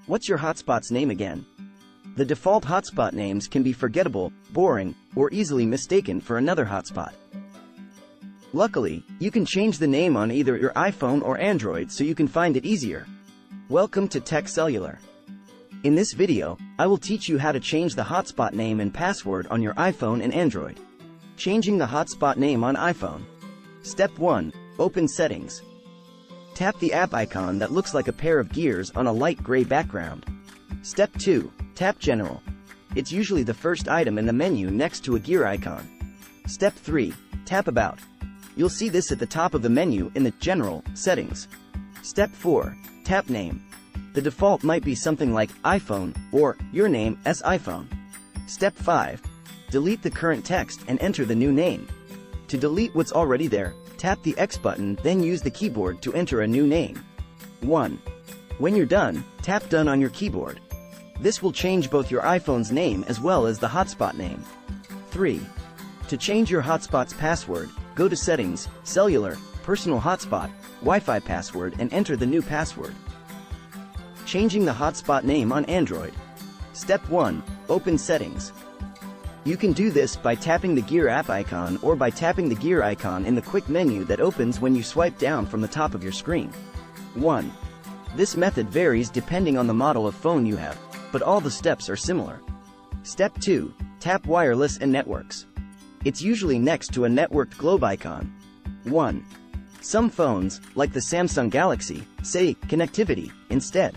What's your hotspot's name again? The default hotspot names can be forgettable, boring, or easily mistaken for another hotspot. Luckily, you can change the name on either your iPhone or Android so you can find it easier. Welcome to Tech Cellular. In this video, I will teach you how to change the hotspot name and password on your iPhone and Android. Changing the hotspot name on iPhone. Step 1. Open Settings. Tap the app icon that looks like a pair of gears on a light gray background. Step 2. Tap General. It's usually the first item in the menu next to a gear icon. Step 3. Tap About. You'll see this at the top of the menu in the General Settings. Step 4. Tap Name. The default might be something like iPhone or your name as iPhone. Step 5. Delete the current text and enter the new name. To delete what's already there, tap the X button, then use the keyboard to enter a new name. 1. When you're done, tap Done on your keyboard. This will change both your iPhone's name as well as the hotspot name. 3. To change your hotspot's password, go to Settings, Cellular, Personal Hotspot, Wi-Fi Password and enter the new password. Changing the hotspot name on Android. Step 1. Open Settings. You can do this by tapping the Gear app icon or by tapping the Gear icon in the quick menu that opens when you swipe down from the top of your screen. 1. This method varies depending on the model of phone you have, but all the steps are similar. Step 2. Tap Wireless and Networks. It's usually next to a networked globe icon. 1. Some phones, like the Samsung Galaxy, say Connectivity instead.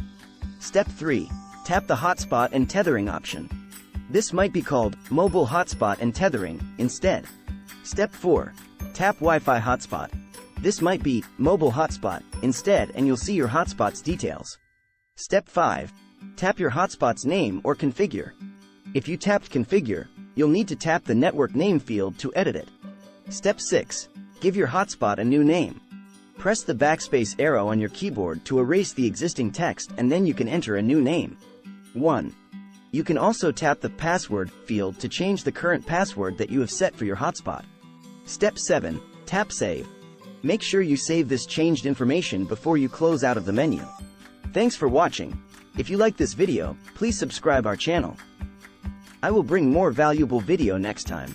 Step 3. Tap the Hotspot and Tethering option. This might be called Mobile Hotspot and Tethering instead. Step 4. Tap Wi-Fi Hotspot. This might be Mobile Hotspot instead and you'll see your hotspot's details. Step 5. Tap your hotspot's name or configure. If you tapped Configure, you'll need to tap the network name field to edit it. Step 6. Give your hotspot a new name. Press the backspace arrow on your keyboard to erase the existing text and then you can enter a new name. 1. You can also tap the Password field to change the current password that you have set for your hotspot. Step 7. Tap Save. Make sure you save this changed information before you close out of the menu. Thanks for watching. If you like this video, please subscribe our channel. I will bring more valuable video next time.